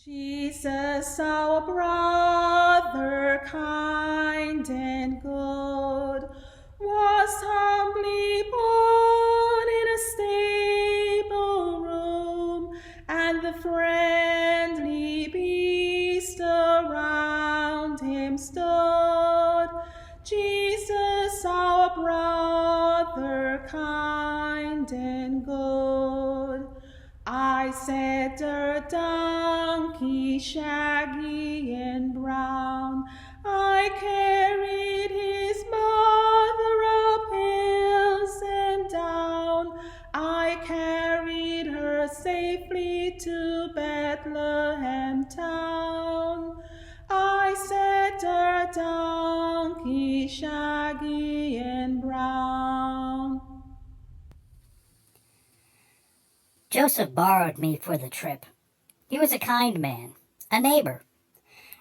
Jesus, our brother, kind and good, was humbly born in a stable room, and the friendly beast around him stood. Jesus, our brother, kind and good. I said a donkey, shaggy and brown. I carried his mother up hills and down. I carried her safely to Bethlehem town. I said a donkey, shaggy and brown. Joseph borrowed me for the trip. He was a kind man, a neighbor,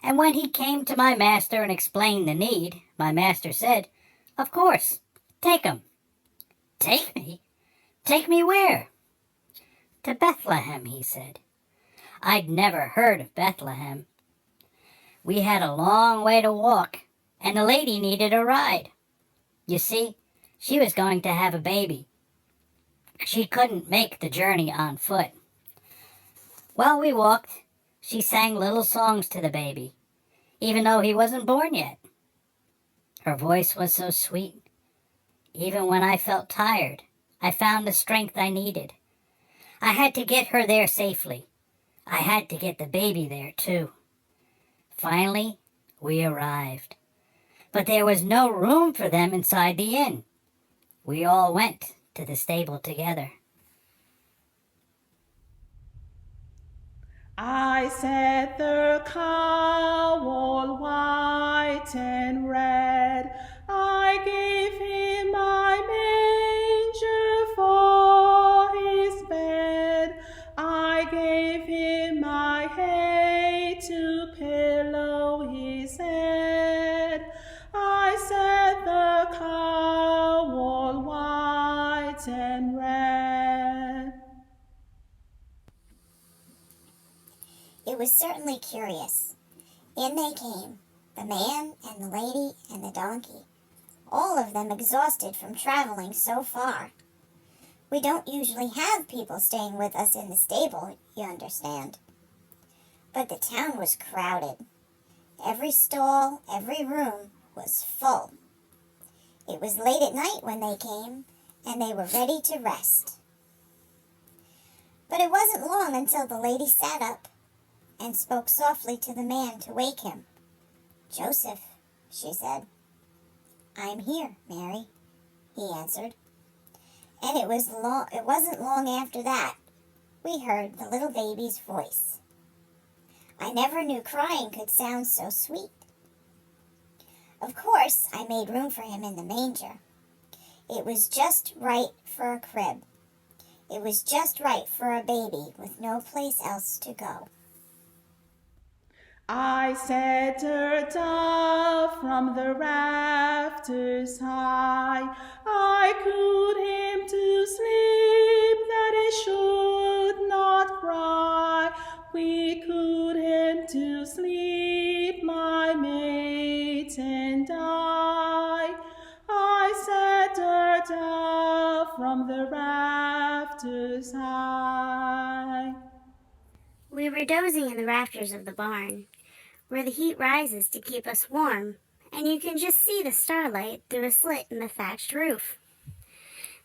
and when he came to my master and explained the need, my master said, "Of course, take him." "Take me? Take me where?" "To Bethlehem," he said. I'd never heard of Bethlehem. We had a long way to walk, and the lady needed a ride. You see, she was going to have a baby. She couldn't make the journey on foot. While we walked, she sang little songs to the baby, even though he wasn't born yet. Her voice was so sweet. Even when I felt tired, I found the strength I needed. I had to get her there safely. I had to get the baby there, too. Finally, we arrived. But there was no room for them inside the inn. We all went to the stable together. I set the cow all white and red. I gave him my manger for his bed. I gave him my hay to pillow his head. I set the cow all white and red. It was certainly curious. In they came, the man and the lady and the donkey, all of them exhausted from traveling so far. We don't usually have people staying with us in the stable, you understand. But the town was crowded. Every stall, every room was full. It was late at night when they came, and they were ready to rest. But it wasn't long until the lady sat up and spoke softly to the man to wake him. "Joseph," she said. "I'm here, Mary," he answered. And it wasn't long after that we heard the little baby's voice. I never knew crying could sound so sweet. Of course, I made room for him in the manger. It was just right for a crib. It was just right for a baby with no place else to go. I set a dove from the rafters high. I cooed him to sleep that he should not cry. We cooed him to sleep, my mate and I. I set a dove from the rafters high. We were dozing in the rafters of the barn, where the heat rises to keep us warm, and you can just see the starlight through a slit in the thatched roof.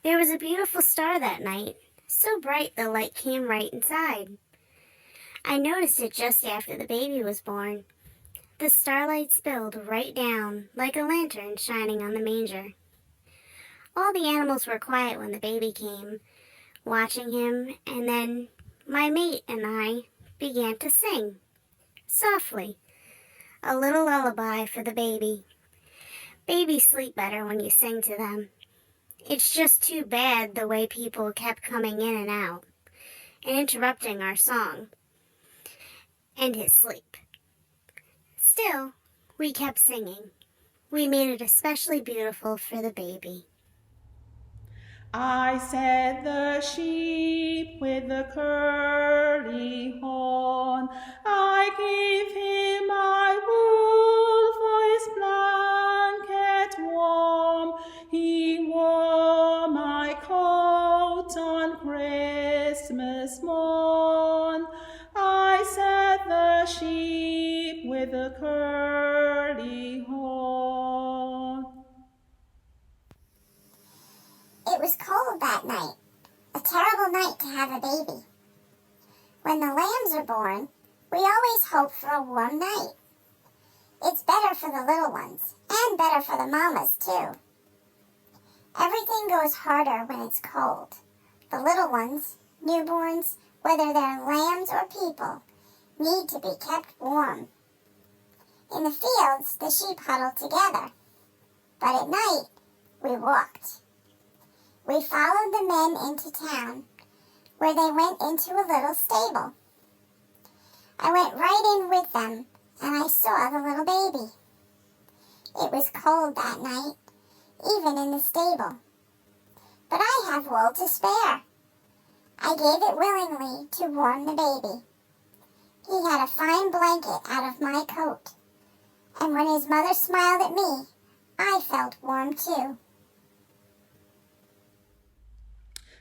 There was a beautiful star that night, so bright the light came right inside. I noticed it just after the baby was born. The starlight spilled right down, like a lantern shining on the manger. All the animals were quiet when the baby came, watching him, and then my mate and I began to sing, softly, a little lullaby for the baby. Babies sleep better when you sing to them. It's just too bad the way people kept coming in and out and interrupting our song and his sleep. Still, we kept singing. We made it especially beautiful for the baby. I said the sheep with the curly horn, I gave him my wool for his blanket warm. He wore my coat on Christmas morn. I said the sheep with the curly horn. It was cold that night, a terrible night to have a baby. When the lambs are born, we always hope for a warm night. It's better for the little ones, and better for the mamas too. Everything goes harder when it's cold. The little ones, newborns, whether they're lambs or people, need to be kept warm. In the fields, the sheep huddled together, but at night, we walked. We followed the men into town, where they went into a little stable. I went right in with them, and I saw the little baby. It was cold that night, even in the stable. But I have wool to spare. I gave it willingly to warm the baby. He had a fine blanket out of my coat, and when his mother smiled at me, I felt warm too.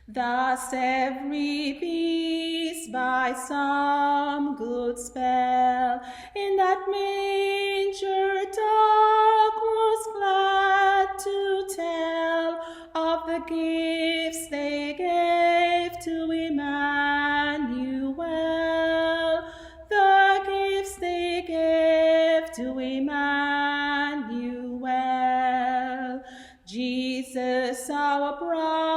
Thus every beast by some good spell in that manger dark was glad to tell of the gifts they gave to Emmanuel. The gifts they gave to Emmanuel. Jesus our bride